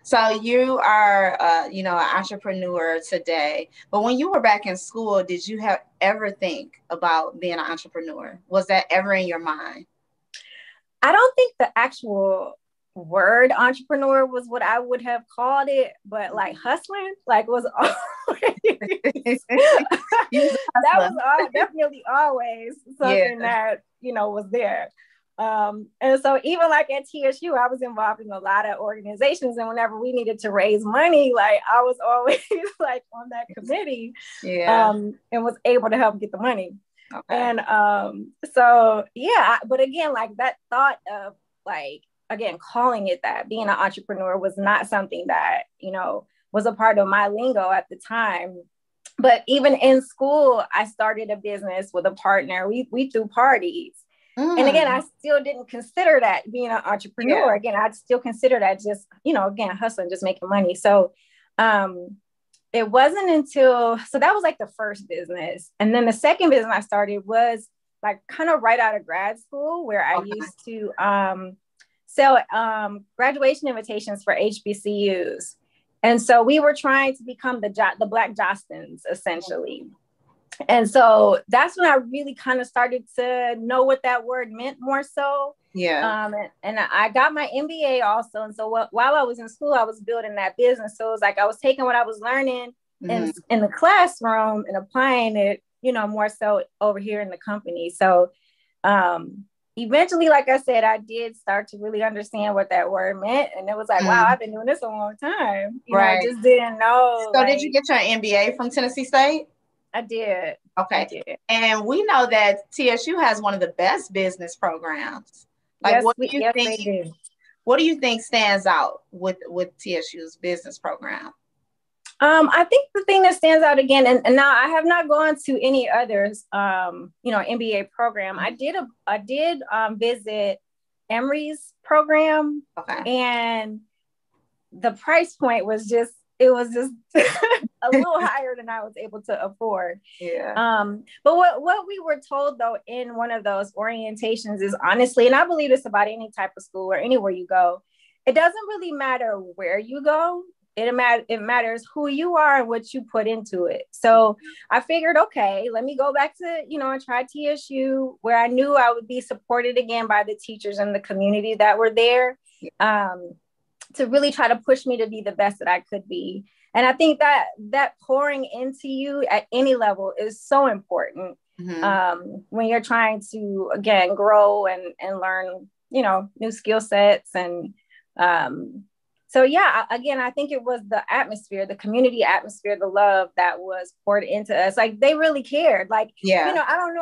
So you are, an entrepreneur today. But when you were back in school, did you have ever think about being an entrepreneur? Was that ever in your mind? I don't think the actual word entrepreneur was what I would have called it, but like hustling, like was always You was a that hustler. was definitely always Yeah. something that was there. And so even like at TSU, I was involved in a lot of organizations, and whenever we needed to raise money, like I was always like on that committee, Yeah. and was able to help get the money. Okay. And so yeah, but again, like that thought of like again calling it that, being an entrepreneur was not something that was a part of my lingo at the time. But even in school, I started a business with a partner. We threw parties. And again, I still didn't consider that being an entrepreneur. Yeah. Again, I'd still consider that just, again, hustling, just making money. So it wasn't until, so that was like the first business. And then the second business I started was like kind of right out of grad school, where I used to sell graduation invitations for HBCUs. And so we were trying to become the Black Jostens, essentially. And so that's when I really kind of started to know what that word meant more so. Yeah. And I got my MBA also. And so while I was in school, I was building that business. So it was like I was taking what I was learning in the classroom and applying it, more so over here in the company. So eventually, like I said, I did start to really understand what that word meant. And it was like, wow, I've been doing this a long time. I just didn't know. So did you get your MBA from Tennessee State? I did. Okay. I did. And we know that TSU has one of the best business programs. Like, yes, what do you think? They do. What do you think stands out with TSU's business program? I think the thing that stands out again, and now I have not gone to any others, MBA program. I did visit Emory's program, and the price point was just a little higher than I was able to afford. Yeah. But what we were told though in one of those orientations is honestly, and I believe this about any type of school or anywhere you go, it doesn't really matter where you go. It matters who you are and what you put into it. So I figured, okay, let me go back to, and try TSU, where I knew I would be supported again by the teachers and the community that were there, to really try to push me to be the best that I could be. And I think that pouring into you at any level is so important when you're trying to, again, grow and learn, new skill sets. And so, yeah, again, I think it was the atmosphere, the community atmosphere, the love that was poured into us. Like they really cared. Like, I don't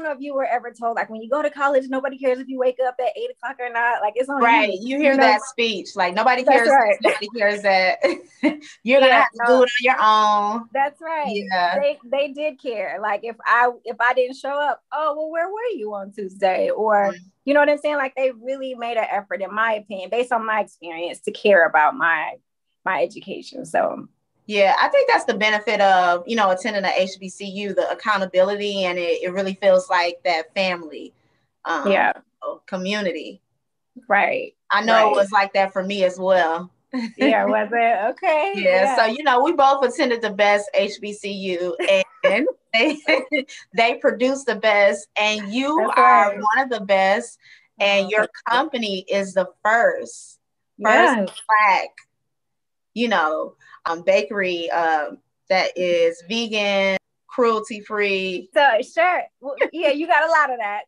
know if you were ever told, like when you go to college, nobody cares if you wake up at 8:00 or not. Like it's on right. you. You hear that speech. Like nobody cares. Right. Nobody cares that you're gonna have to do it on your own. That's right. Yeah. They did care. Like if I didn't show up, oh well, where were you on Tuesday? Or you know what I'm saying? Like they really made an effort, in my opinion, based on my experience, to care about my education. So yeah, I think that's the benefit of, attending a HBCU, the accountability, and it really feels like that family community. Right. I know it was like that for me as well. Yeah, was it? Okay. Yeah. So, we both attended the best HBCU, and they produce the best, and you are one of the best, and your company is the first Black, bakery that is vegan, cruelty free. So sure. Well, yeah, you got a lot of that.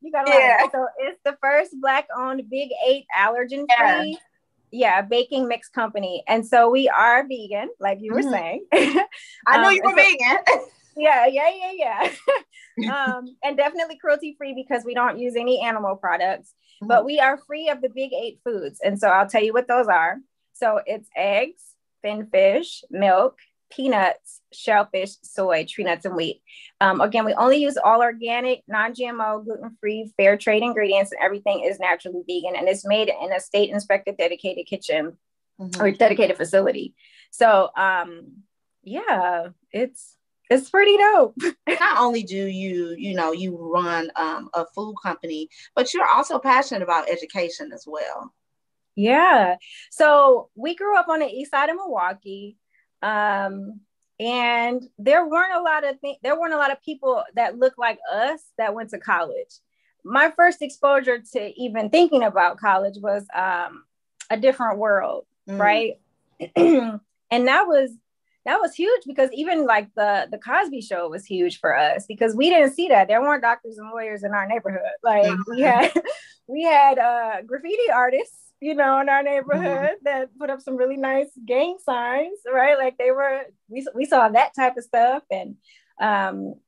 So it's the first Black owned Big 8 allergen free baking mix company. And so we are vegan, like you were saying. I know you were vegan. Yeah. And definitely cruelty free because we don't use any animal products, but we are free of the Big 8 foods. And so I'll tell you what those are. So it's eggs, fin fish, milk, peanuts, shellfish, soy, tree nuts, and wheat. Again, we only use all organic, non-GMO, gluten-free, fair trade ingredients, and everything is naturally vegan. And it's made in a state-inspected dedicated kitchen or dedicated facility. So it's pretty dope. Not only do you run a food company, but you're also passionate about education as well. Yeah. So we grew up on the east side of Milwaukee. And there weren't a lot of people that looked like us that went to college. My first exposure to even thinking about college was a different world, right? And that was huge because even like the Cosby Show was huge for us because we didn't see that. There weren't doctors and lawyers in our neighborhood. Like we had graffiti artists, in our neighborhood that put up some really nice gang signs, right? Like we saw that type of stuff. And, so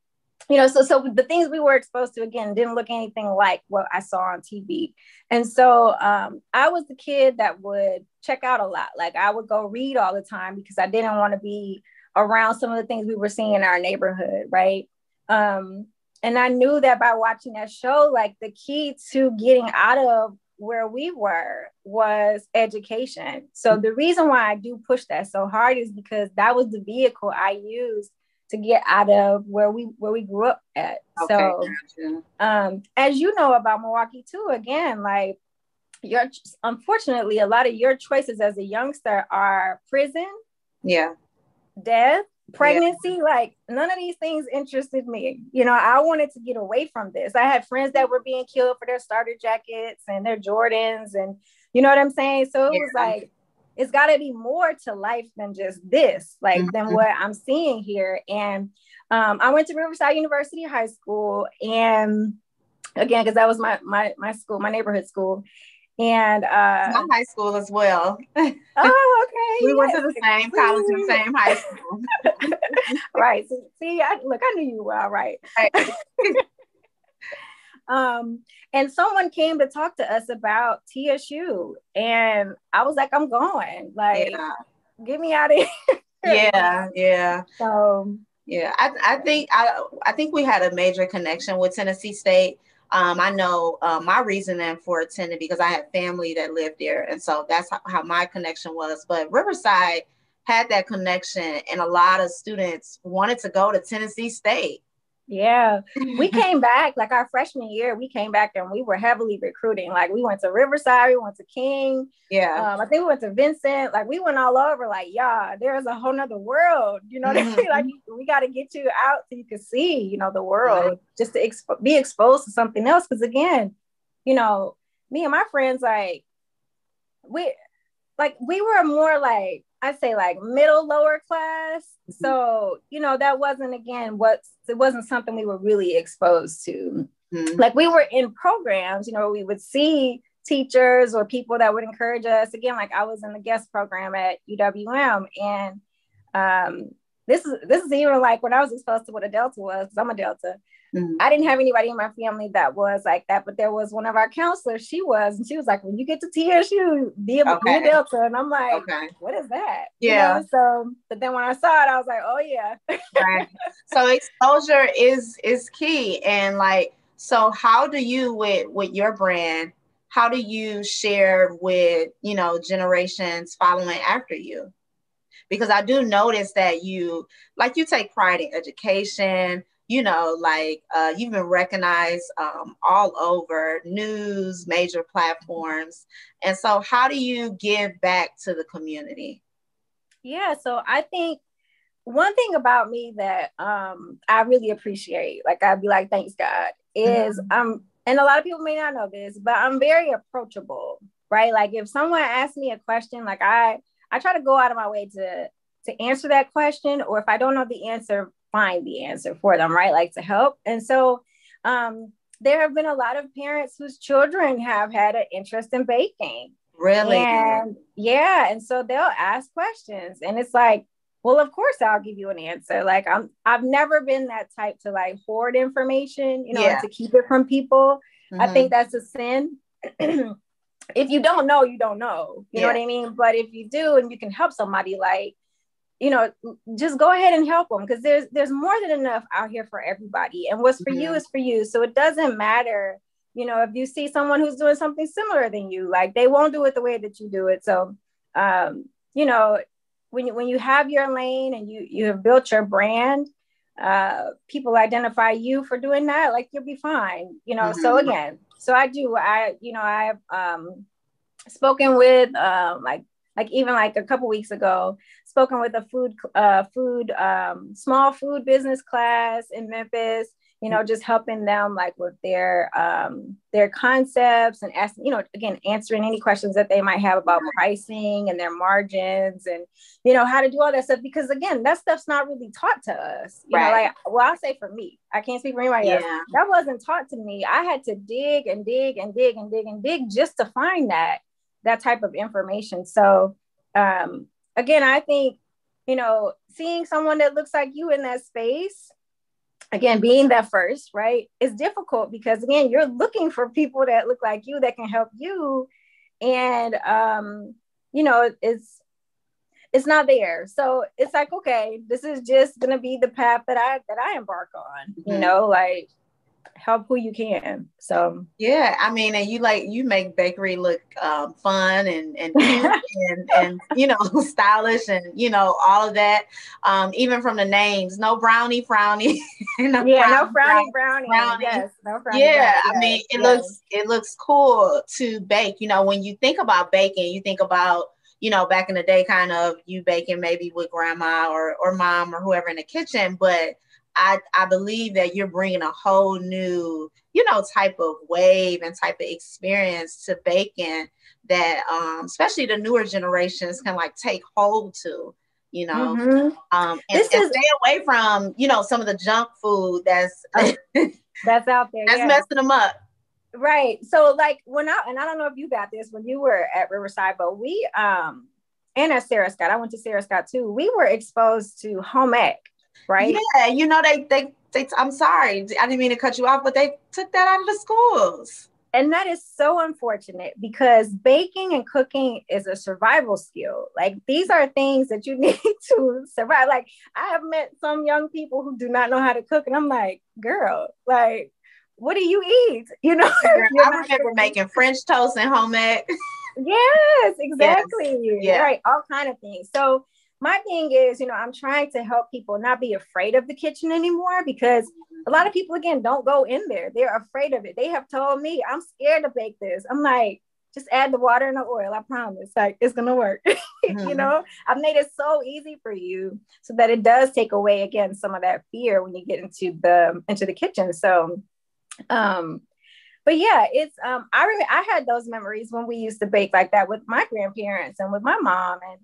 the things we were exposed to, again, didn't look anything like what I saw on TV. And so I was the kid that would check out a lot. Like I would go read all the time because I didn't want to be around some of the things we were seeing in our neighborhood, right? And I knew that by watching that show, like the key to getting out of where we were was education. So the reason why I do push that so hard is because that was the vehicle I used to get out of where we grew up at. Okay, so gotcha. As you know about Milwaukee too, again, like unfortunately a lot of your choices as a youngster are prison, death, pregnancy. Like none of these things interested me. I wanted to get away from this. I had friends that were being killed for their starter jackets and their Jordans, and you know what I'm saying? So it was like, it's got to be more to life than just this, like than what I'm seeing here. And I went to Riverside University High School, and again, because that was my school, my neighborhood school. And my high school as well. Oh, okay. We went to the same college and same high school. Right. So, see, I knew you well, right? And someone came to talk to us about TSU, and I was like, I'm going. Like, get me out of here. Yeah. So I think we had a major connection with Tennessee State. I know my reasoning for attending because I had family that lived there. And so that's how my connection was. But Riverside had that connection, and a lot of students wanted to go to Tennessee State. Yeah, we came back like our freshman year. We came back and we were heavily recruiting. Like we went to Riverside, we went to King. I think we went to Vincent. Like we went all over. Like, there's a whole nother world. You know what I mean? Like we got to get you out so you can see, the world, just to be exposed to something else. Because again, me and my friends, like we were more like, I'd say like middle, lower class. So, that wasn't, again, it wasn't something we were really exposed to. Like we were in programs, we would see teachers or people that would encourage us. Again, like I was in the guest program at UWM. And this is even like when I was exposed to what a Delta was, because I'm a Delta. I didn't have anybody in my family that was like that, but there was one of our counselors. She was like, when you get to TSU, be a Delta. And I'm like, what is that? Yeah. So, but then when I saw it, I was like, oh yeah. Right. So exposure is key. And like, so how do you with your brand, how do you share with, generations following after you? Because I do notice that you take pride in education. You've been recognized all over news, major platforms. And so how do you give back to the community? Yeah, so I think one thing about me that I really appreciate, like I'd be like, thanks God, is and a lot of people may not know this, but I'm very approachable, right? Like if someone asks me a question, like I try to go out of my way to answer that question, or if I don't know the answer, find the answer for them, right? Like to help. And so there have been a lot of parents whose children have had an interest in baking. Really? And and so they'll ask questions, and it's like, well, of course I'll give you an answer. Like I've never been that type to like hoard information, and to keep it from people. I think that's a sin. If you don't know, you don't know. You know what I mean? But if you do and you can help somebody, like, just go ahead and help them, because there's more than enough out here for everybody. And what's for you is for you. So it doesn't matter, if you see someone who's doing something similar than you, like they won't do it the way that you do it. So, when you have your lane and you have built your brand, people identify you for doing that, like you'll be fine. So again, so I have spoken with, like even like a couple weeks ago, spoken with a small food business class in Memphis, you know, just helping them like with their concepts and asking, you know, again, answering any questions that they might have about pricing and their margins and, you know, how to do all that stuff. Because again, that stuff's not really taught to us, you know, like, well, I'll say for me, I can't speak for anybody else. That wasn't taught to me. I had to dig and dig and dig and dig and dig just to find that type of information. So, again, I think, you know, seeing someone that looks like you in that space, again, being that first, right, is difficult because again, you're looking for people that look like you that can help you. And, you know, it's not there. So it's like, okay, this is just going to be the path that I embark on, you know, like, help who you can. So yeah, I mean, and you make bakery look fun and cute and you know, stylish and you know all of that. Even from the names, no brownie frowny. No brownie. Yes, no brownie. Yeah, I mean, it looks cool to bake. You know, when you think about baking, you think about, you know, back in the day, kind of you baking maybe with grandma or mom or whoever in the kitchen, but I believe that you're bringing a whole new, you know, type of wave and type of experience to baking that, especially the newer generations can like take hold to, you know, and stay away from, you know, some of the junk food that's out there. That's messing them up. Right. So like and I don't know if you got this when you were at Riverside, but we, and at Sarah Scott, I went to Sarah Scott too. We were exposed to home ec. Right. Yeah, you know, they I'm sorry, I didn't mean to cut you off, but they took that out of the schools. And that is so unfortunate because baking and cooking is a survival skill. Like these are things that you need to survive. Like I have met some young people who do not know how to cook, and I'm like, girl, like, what do you eat? You know, I remember making French toast and home ec. Yes, exactly. Yes. Right, all kind of things. So my thing is, you know, I'm trying to help people not be afraid of the kitchen anymore because a lot of people, again, don't go in there. They're afraid of it. They have told me, I'm scared to bake this. I'm like, just add the water and the oil. I promise. Like, it's going to work. You know, I've made it so easy for you so that it does take away, again, some of that fear when you get into the kitchen. So, but yeah, it's, I had those memories when we used to bake like that with my grandparents and with my mom, and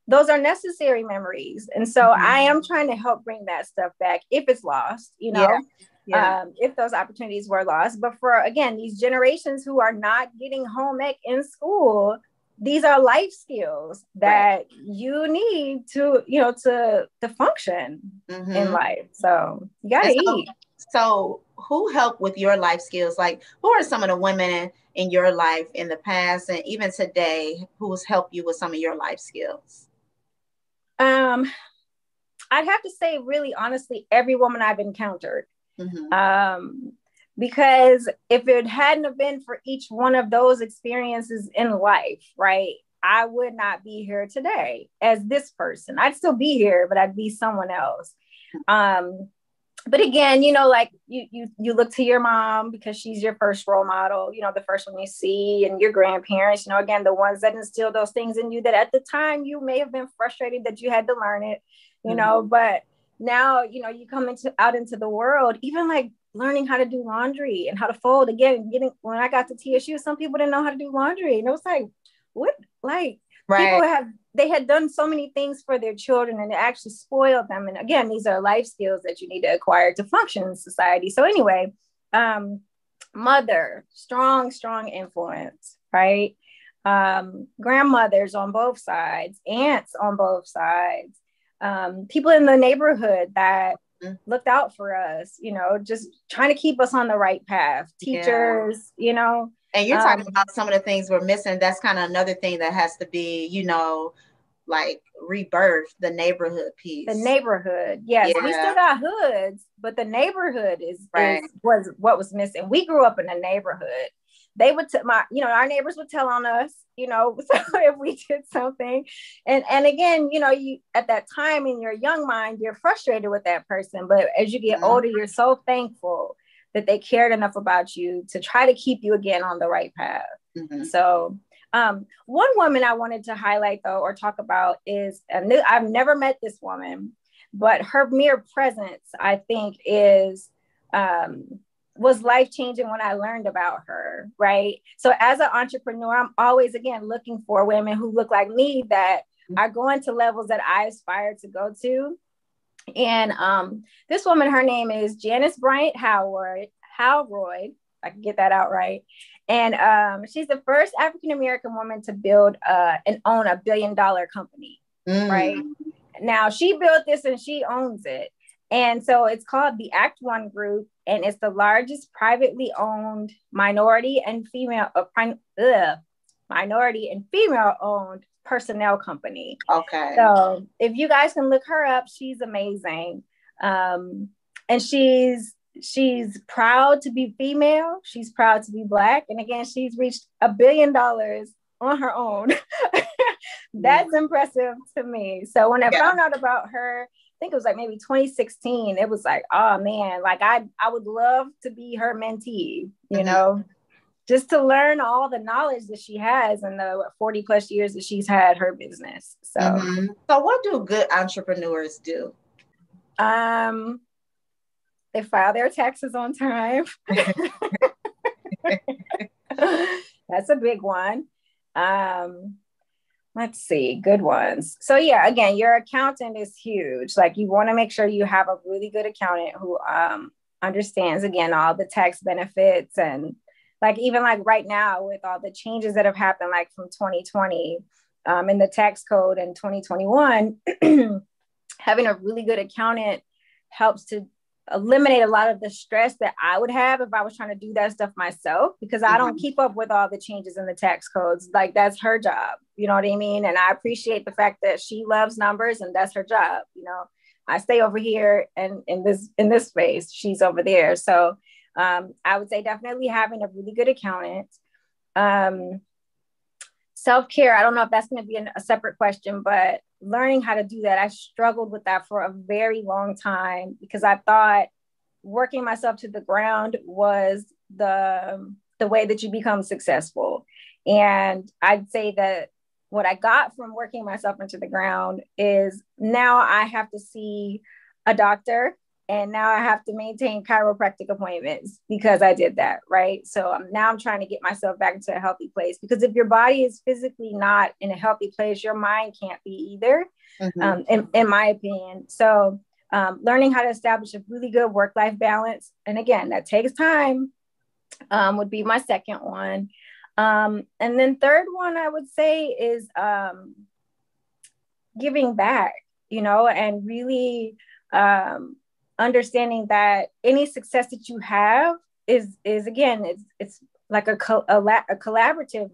those are necessary memories. And so I am trying to help bring that stuff back if it's lost, you know, if those opportunities were lost. But for, again, these generations who are not getting home ec in school, these are life skills that you need to, you know, to function in life. So you got to eat. So who helped with your life skills? Like, who are some of the women in your life in the past and even today who's helped you with some of your life skills? I'd have to say, really, honestly, every woman I've encountered. Because if it hadn't have been for each one of those experiences in life, right, I would not be here today as this person. I'd still be here, but I'd be someone else. But again, you know, like you look to your mom because she's your first role model, you know, the first one you see, and your grandparents, you know, again, the ones that instill those things in you that at the time you may have been frustrated that you had to learn it, you know, but now, you know, you come out into the world, even like learning how to do laundry and how to fold. Again, when I got to TSU, some people didn't know how to do laundry, and it was like, what, like, people had done so many things for their children and it actually spoiled them. And again, these are life skills that you need to acquire to function in society. So anyway, mother, strong influence, right? Grandmothers on both sides, aunts on both sides, people in the neighborhood that looked out for us, you know, just trying to keep us on the right path, teachers, you know. And you're talking about some of the things we're missing. That's kind of another thing that has to be, you know, like rebirth, the neighborhood piece. The neighborhood. Yes. We still got hoods, but the neighborhood was what was missing. We grew up in a neighborhood. They would, our neighbors would tell on us, you know, if we did something. And again, you know, you at that time in your young mind, you're frustrated with that person. But as you get older, you're so thankful that they cared enough about you to try to keep you again on the right path. So One woman I wanted to highlight though, or talk about is, and I've never met this woman, but her mere presence, I think was life-changing when I learned about her, right? So as an entrepreneur, I'm always, again, looking for women who look like me that are going to levels that I aspire to go to. And this woman, her name is Janice Bryant Howroyd, if I can get that out right. And she's the first African-American woman to build and own $1 billion company, right? Now, she built this and she owns it. And so it's called the Act One Group, and it's the largest privately owned minority and female owned personnel company. Okay. So if you guys can look her up, she's amazing. And she's proud to be female. She's proud to be Black. And again, she's reached $1 billion on her own. That's impressive to me. So when I found out about her, I think it was like maybe 2016, it was like, oh man, like I would love to be her mentee, you know, just to learn all the knowledge that she has in the 40 plus years that she's had her business. So, so what do good entrepreneurs do? They file their taxes on time. That's a big one. Let's see, good ones. So yeah, again, your accountant is huge. Like you want to make sure you have a really good accountant who understands, again, all the tax benefits. And like, even like right now with all the changes that have happened, like from 2020 in the tax code in 2021, having a really good accountant helps to eliminate a lot of the stress that I would have if I was trying to do that stuff myself, because I don't keep up with all the changes in the tax codes. Like that's her job, you know what I mean? And I appreciate the fact that she loves numbers and that's her job. You know, I stay over here and in this space, she's over there. So I would say definitely having a really good accountant. Self-care, I don't know if that's going to be a separate question, but learning how to do that, I struggled with that for a very long time because I thought working myself to the ground was the way that you become successful. And I'd say that what I got from working myself into the ground is now I have to see a doctor and now I have to maintain chiropractic appointments because I did that, right? So now I'm trying to get myself back into a healthy place, because if your body is physically not in a healthy place, your mind can't be either, in my opinion. So learning how to establish a really good work-life balance, and again, that takes time, would be my second one. And then third one, I would say is giving back, you know, and really understanding that any success that you have is again, it's like a collaborative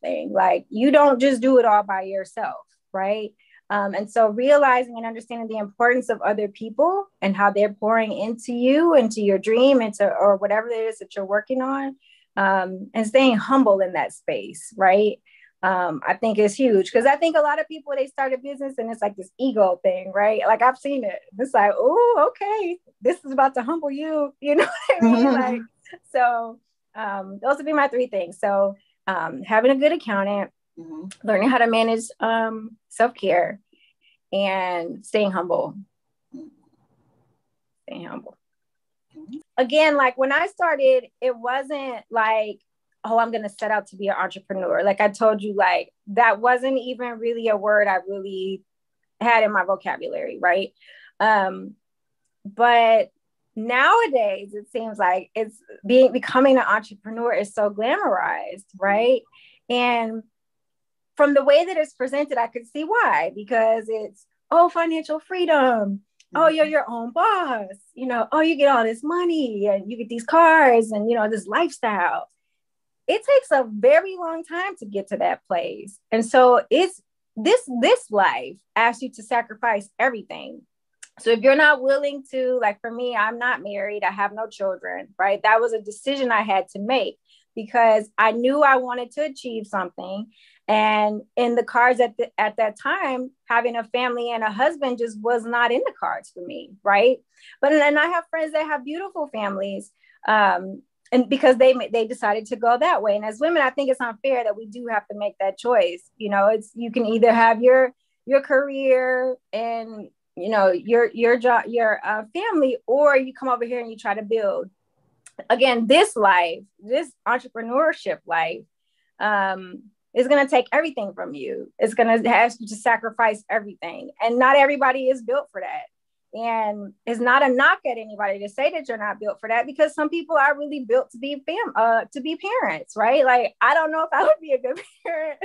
thing. Like you don't just do it all by yourself, right? And so realizing and understanding the importance of other people and how they're pouring into you, into your dream, or whatever it is that you're working on, and staying humble in that space, right? I think is huge, because I think a lot of people, they start a business and it's like this ego thing, right? Like I've seen it. It's like, oh, okay, this is about to humble you. You know what I mean? Like, so those would be my three things. So having a good accountant, learning how to manage self-care, and staying humble. Again, like when I started, it wasn't like, oh, I'm going to set out to be an entrepreneur. Like I told you, like that wasn't even really a word I really had in my vocabulary, right? But nowadays, it seems like becoming an entrepreneur is so glamorized, right? And from the way that it's presented, I could see why, because it's, oh, financial freedom. Oh, you're your own boss. You know, oh, you get all this money and you get these cars and, you know, this lifestyle. It takes a very long time to get to that place. And so it's this life asks you to sacrifice everything. So if you're not willing to, like for me, I'm not married, I have no children, right? That was a decision I had to make because I knew I wanted to achieve something. And in the cards at that time, having a family and a husband just was not in the cards for me, right? But then I have friends that have beautiful families. and because they decided to go that way. And as women, I think it's unfair that we do have to make that choice. You know, it's, you can either have your career and, you know, your job, your family, or you come over here and you try to build, again, this life, this entrepreneurship life, is going to take everything from you. It's going to have you to sacrifice everything. And not everybody is built for that. And it's not a knock at anybody to say that you're not built for that, because some people are really built to be parents, right? Like, I don't know if I would be a good parent,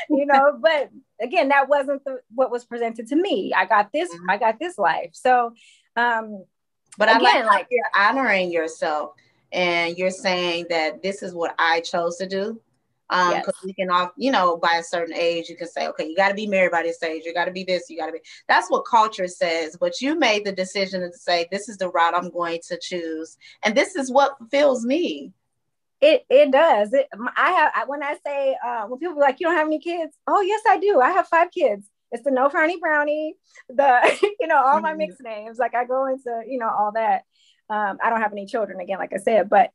you know, but again, that wasn't what was presented to me. I got this life. So, but again, I like you're honoring yourself and you're saying that this is what I chose to do. Because we can all, you know, by a certain age, you can say, okay, you got to be married by this age. You got to be this, you got to be, that's what culture says. But you made the decision to say, this is the route I'm going to choose. And this is what fulfills me. It does. When I say, when people are like, you don't have any kids? Oh, yes, I do. I have 5 kids. It's the No Frowny Brownie, the, you know, all my mixed names. Like, I go into, you know, all that. I don't have any children, again, like I said, but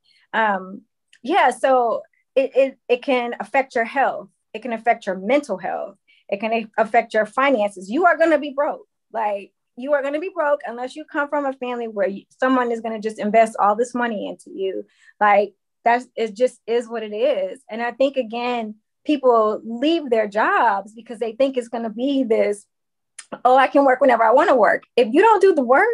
yeah, so it can affect your health. It can affect your mental health. It can affect your finances. You are going to be broke. Like, you are going to be broke unless you come from a family where someone is going to just invest all this money into you. Like, it just is what it is. And I think, again, people leave their jobs because they think it's going to be this, oh, I can work whenever I want to work. If you don't do the work,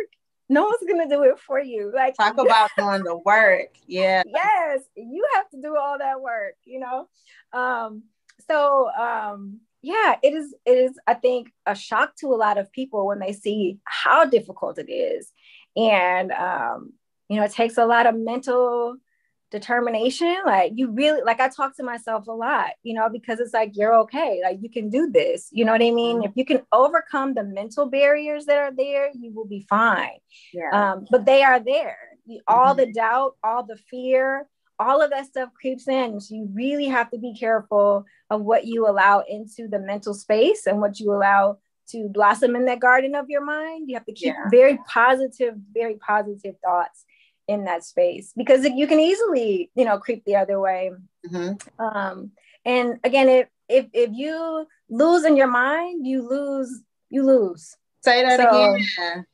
no one's going to do it for you. Like, talk about doing the work. Yeah. Yes, you have to do all that work, you know? Yeah, it is, I think, a shock to a lot of people when they see how difficult it is. And, you know, it takes a lot of mental determination. Like, you really, like, I talk to myself a lot, you know, because it's like, you're okay. Like, you can do this. You know what I mean? If you can overcome the mental barriers that are there, you will be fine. Yeah. But they are there. All the doubt, all the fear, all of that stuff creeps in. So you really have to be careful of what you allow into the mental space and what you allow to blossom in that garden of your mind. You have to keep very positive thoughts in that space, because you can easily, you know, creep the other way. And again, if you lose in your mind, you lose. Say that again.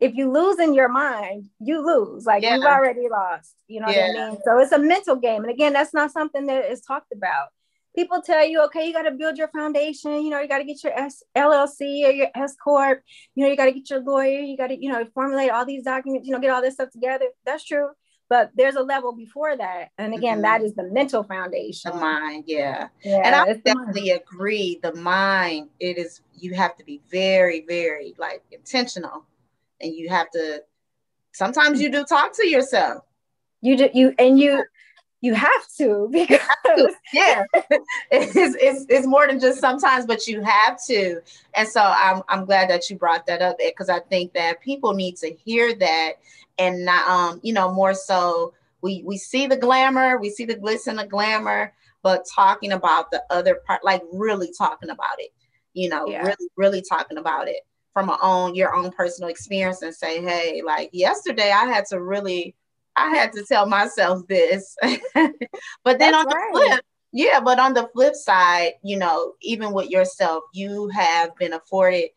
If you lose in your mind, you lose. Like, you've already lost. You know what I mean? So it's a mental game. And again, that's not something that is talked about. People tell you, okay, you got to build your foundation. You know, you got to get your LLC or your S Corp. You know, you got to get your lawyer. You got to, you know, formulate all these documents, you know, get all this stuff together. That's true. But there's a level before that. And again, that is the mental foundation. The mind, yeah. And I definitely agree. The mind, you have to be very, very, like, intentional. And you have to, sometimes you do talk to yourself. You have to, because it's more than just sometimes, but you have to. And so I'm glad that you brought that up, because I think that people need to hear that, and not, you know, more so we see the glamour, we see the glitz and the glamour, but talking about the other part, like really talking about it, you know, really talking about it from your own personal experience, and say, hey, like, yesterday I had to tell myself this. But then on the flip side, you know, even with yourself, you have been afforded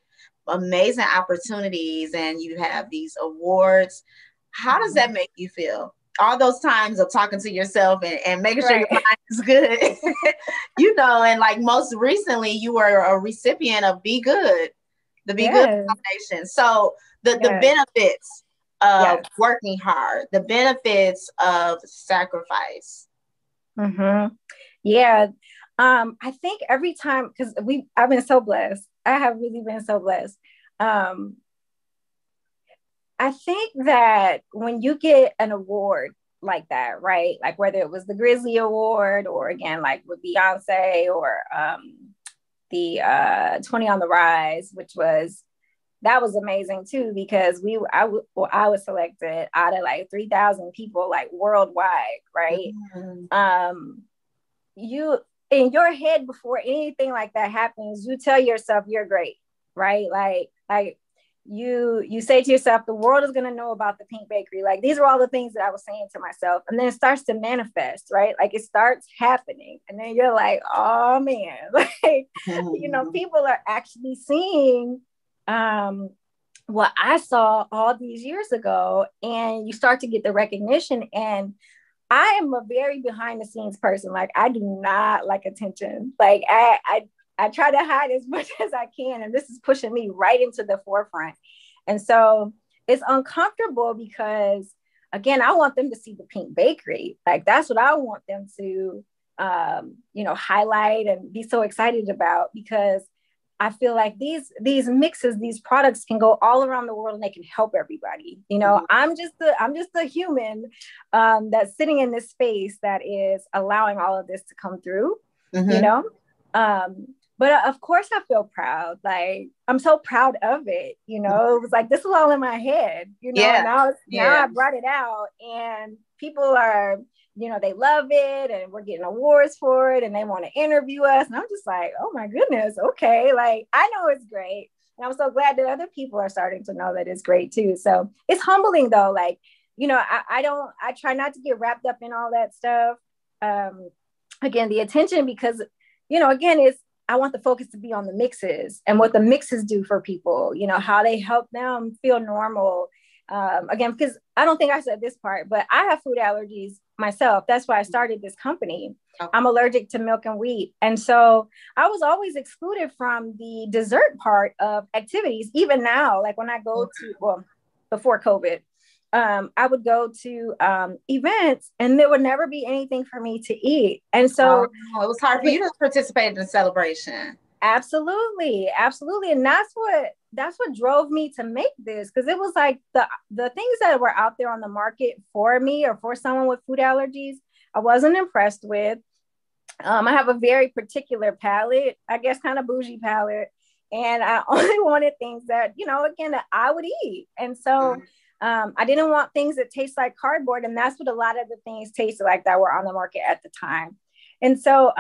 amazing opportunities and you have these awards. How does that make you feel? All those times of talking to yourself and making sure your mind is good, you know, and like most recently you were a recipient of Be Good, the Be Good Foundation. So the benefits of working hard, the benefits of sacrifice. Yeah. I think every time, because I've been so blessed. I have really been so blessed. I think that when you get an award like that, right? Like whether it was the Grizzly Award, or again, like with Beyonce, or the 20 on the Rise, that was amazing too, because I was selected out of like 3,000 people, like worldwide, right? You, in your head, before anything like that happens, you tell yourself you're great, right? Like you say to yourself, the world is going to know about the Pink Bakery. Like, these are all the things that I was saying to myself. And then it starts to manifest, right? Like, it starts happening. And then you're like, oh man, like, you know, people are actually seeing what I saw all these years ago. And you start to get the recognition. And I am a very behind the scenes person. Like, I do not like attention. Like, I try to hide as much as I can. And this is pushing me right into the forefront. And so it's uncomfortable because, again, I want them to see the Pink Bakery. Like, that's what I want them to, you know, highlight and be so excited about, because I feel like these mixes, these products can go all around the world and they can help everybody. You know, I'm just a human that's sitting in this space that is allowing all of this to come through, you know? But of course I feel proud. Like, I'm so proud of it. You know, it was like, this was all in my head, you know, and now I brought it out and people are, you know, they love it and we're getting awards for it and they want to interview us. And I'm just like, oh my goodness. Okay. Like, I know it's great. And I'm so glad that other people are starting to know that it's great too. So it's humbling though. Like, you know, I try not to get wrapped up in all that stuff. Again, the attention, because, you know, again, I want the focus to be on the mixes and what the mixes do for people, you know, how they help them feel normal. Again, because I don't think I said this part, but I have food allergies myself. That's why I started this company. Okay. I'm allergic to milk and wheat. And so I was always excluded from the dessert part of activities. Even now, like when I go to, well, before COVID, I would go to events and there would never be anything for me to eat. And so it was hard for you to participate in the celebration. Absolutely. Absolutely. And that's what drove me to make this. Cause it was like the things that were out there on the market for me or for someone with food allergies, I wasn't impressed with. I have a very particular palate, I guess kind of bougie palate. And I only wanted things that, you know, again, that I would eat. And so I didn't want things that taste like cardboard. And that's what a lot of the things tasted like that were on the market at the time. And so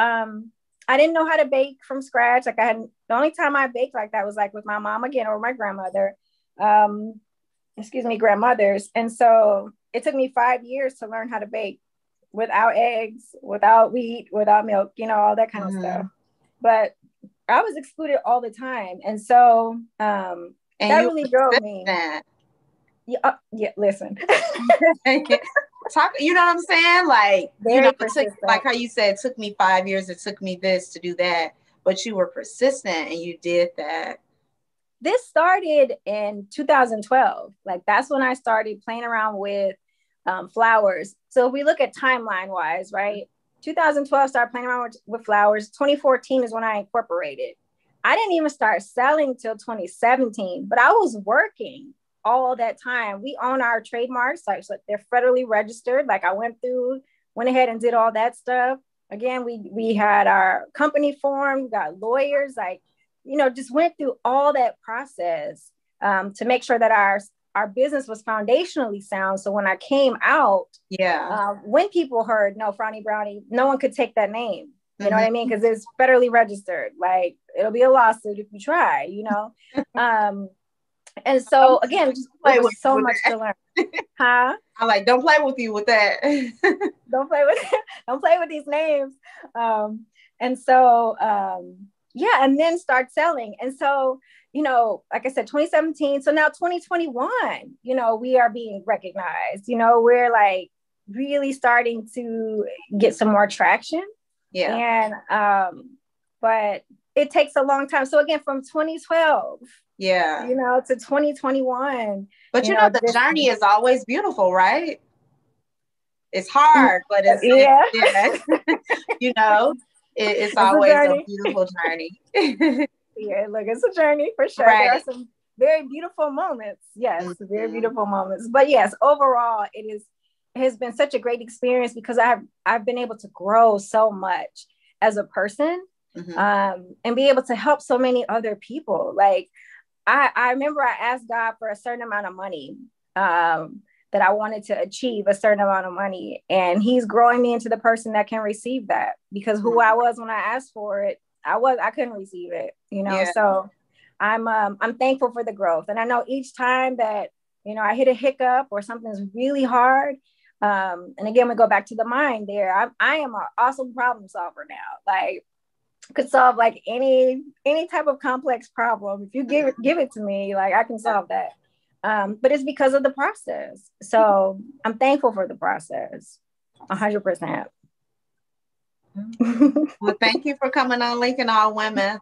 I didn't know how to bake from scratch. Like, the only time I baked like that was like with my mom again, or my grandmother, grandmothers. And so it took me 5 years to learn how to bake without eggs, without wheat, without milk, you know, all that kind of stuff. But I was excluded all the time. And so that really drove me. Yeah, listen. Talk, you know what I'm saying? Like, you know, like how you said, it took me 5 years, it took me this to do that, but you were persistent and you did that. This started in 2012. Like, that's when I started playing around with flowers. So if we look at timeline wise, right? 2012 started playing around with flowers. 2014 is when I incorporated. I didn't even start selling till 2017, but I was working all that time. We own our trademarks, like, so they're federally registered. Like, I went ahead and did all that stuff. Again, we had our company formed, we got lawyers, like, you know, just went through all that process to make sure that our business was foundationally sound. So when I came out, when people heard No Frowny Brownie, no one could take that name. You know what I mean? Because it's federally registered. Like, it'll be a lawsuit if you try, you know? And so again, just play with so much to learn. Huh? I'm like, don't play with you with that. don't play with these names. And so and then start selling. And so, you know, like I said, 2017. So now 2021, you know, we are being recognized. You know, we're like really starting to get some more traction. Yeah. And but it takes a long time. So again, from 2012. Yeah. You know, to 2021. But you know the journey is always beautiful, right? It's hard, but it's you know, it's always a beautiful journey. Yeah, look, it's a journey for sure. Right. There are some very beautiful moments. Yes, very beautiful moments. But yes, overall, it has been such a great experience because I've been able to grow so much as a person and be able to help so many other people. Like, I remember I asked God for a certain amount of money that I wanted to achieve a certain amount of money. And he's growing me into the person that can receive that, because who I was when I asked for it, I couldn't receive it, you know? Yeah. So I'm thankful for the growth. And I know each time that, you know, I hit a hiccup or something's really hard. And again, we go back to the mind there. I am an awesome problem solver now. Like, could solve like any type of complex problem. If you give it to me, like I can solve that. But it's because of the process. So I'm thankful for the process. 100%. Well, thank you for coming on Linking All Women.